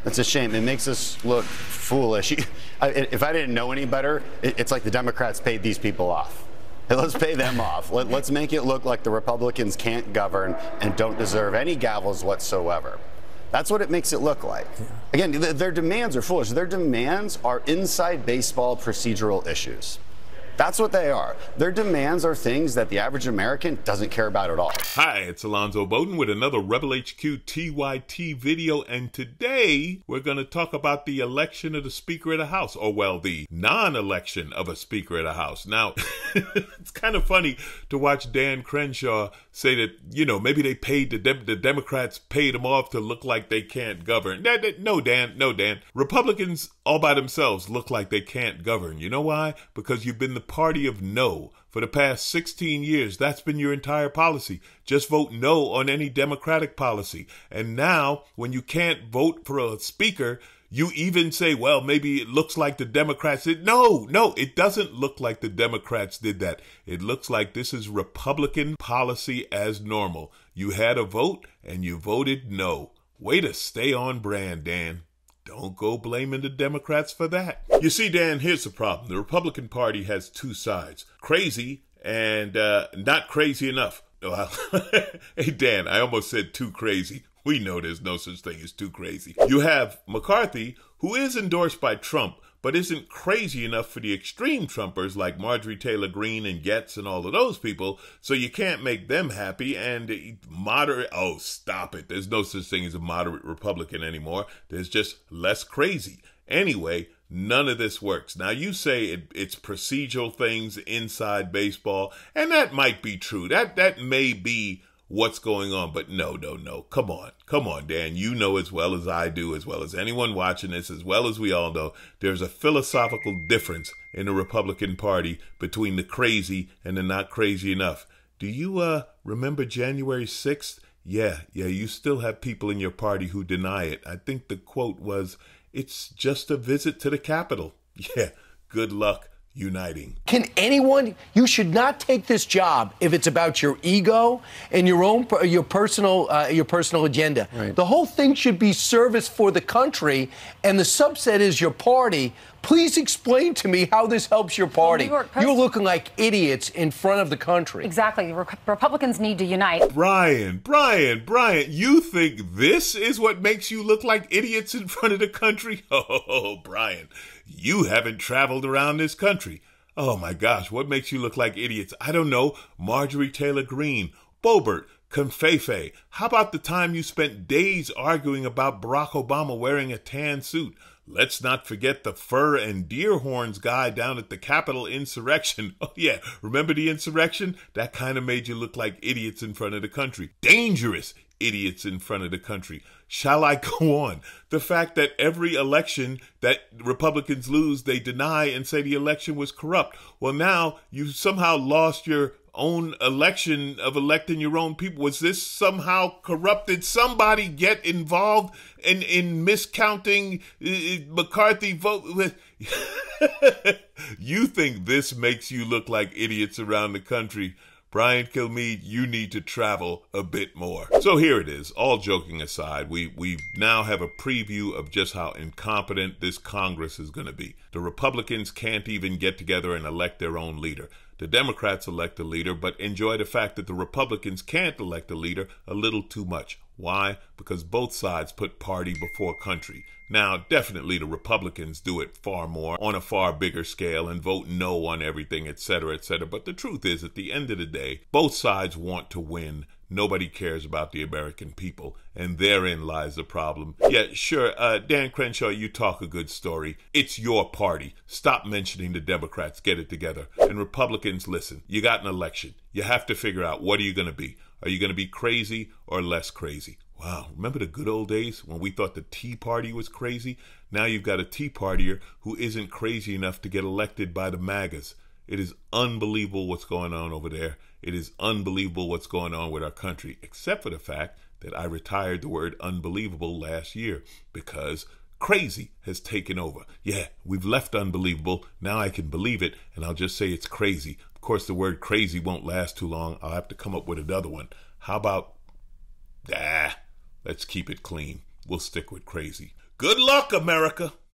It's a shame. It makes us look foolish. If I didn't know any better, it's like the Democrats paid these people off. Hey, let's pay them off. Let's make it look like the Republicans can't govern and don't deserve any gavels whatsoever. That's what it makes it look like. Again, their demands are foolish. Their demands are inside baseball procedural issues. That's what they are. Their demands are things that the average American doesn't care about at all. Hi, it's Alonzo Bodden with another Rebel HQ TYT video, and today we're going to talk about the election of the Speaker of the House, or well, the non-election of a Speaker of the House. Now, it's kind of funny to watch Dan Crenshaw say that, you know, maybe they paid the Democrats paid them off to look like they can't govern. No, Dan. Republicans all by themselves look like they can't govern. You know why? Because you've been the party of no for the past 16 years. That's been your entire policy. Just vote no on any Democratic policy. And now, when you can't vote for a speaker, you even say, well, maybe it looks like the Democrats did. No, it doesn't look like the Democrats did that. It looks like this is Republican policy as normal. You had a vote and you voted no. Way to stay on brand, Dan. Don't go blaming the Democrats for that. You see, Dan, here's the problem. The Republican Party has two sides. Crazy and not crazy enough. Well, hey, Dan, I almost said too crazy. We know there's no such thing as too crazy. You have McCarthy, who is endorsed by Trump, but isn't crazy enough for the extreme Trumpers like Marjorie Taylor Greene and Getz and all of those people, so you can't make them happy. And moderate, oh, stop it. There's no such thing as a moderate Republican anymore. There's just less crazy. Anyway, none of this works. Now, you say it's procedural things inside baseball, and that might be true. That may be what's going on, but no. Come on, Dan. You know as well as I do, as well as anyone watching this, as well as we all know, there's a philosophical difference in the Republican Party between the crazy and the not crazy enough. Do you remember January 6th? Yeah, you still have people in your party who deny it. I think the quote was, "It's just a visit to the Capitol." Yeah, good luck uniting. Can anyone, you should not take this job if it's about your ego and your personal agenda. Right. The whole thing should be service for the country, and the subset is your party. Please explain to me how this helps your party. You're looking like idiots in front of the country. Exactly. Republicans need to unite. Brian, you think this is what makes you look like idiots in front of the country? Oh, Brian, you haven't traveled around this country. Oh, my gosh, what makes you look like idiots? I don't know. Marjorie Taylor Greene, Boebert, Confefe. How about the time you spent days arguing about Barack Obama wearing a tan suit? Let's not forget the fur and deer horns guy down at the Capitol insurrection. Oh, yeah. Remember the insurrection? That kind of made you look like idiots in front of the country. Dangerous idiots in front of the country. Shall I go on? The fact that every election that Republicans lose, they deny and say the election was corrupt. Well, now you somehow lost your own election of electing your own people. Was this somehow corrupt? Did somebody get involved in miscounting McCarthy vote? You think this makes you look like idiots around the country? Brian Kilmeade, you need to travel a bit more. So here it is. All joking aside, we now have a preview of just how incompetent this Congress is going to be. The Republicans can't even get together and elect their own leader. The Democrats elect a leader, but enjoy the fact that the Republicans can't elect a leader a little too much. Why? Because both sides put party before country. Now, definitely the Republicans do it far more, on a far bigger scale, and vote no on everything, etc., etc. But the truth is, at the end of the day, both sides want to win. Nobody cares about the American people, and therein lies the problem. Yeah, sure, Dan Crenshaw, you talk a good story. It's your party. Stop mentioning the Democrats. Get it together. And Republicans, listen, you got an election. You have to figure out, what are you going to be? Are you going to be crazy or less crazy? Wow, remember the good old days when we thought the Tea Party was crazy? Now you've got a Tea Partier who isn't crazy enough to get elected by the MAGAs. It is unbelievable what's going on over there. It is unbelievable what's going on with our country, except for the fact that I retired the word unbelievable last year because crazy has taken over. Yeah, we've left unbelievable. Now I can believe it, and I'll just say it's crazy. Of course, the word crazy won't last too long. I'll have to come up with another one. How about, let's keep it clean. We'll stick with crazy. Good luck, America.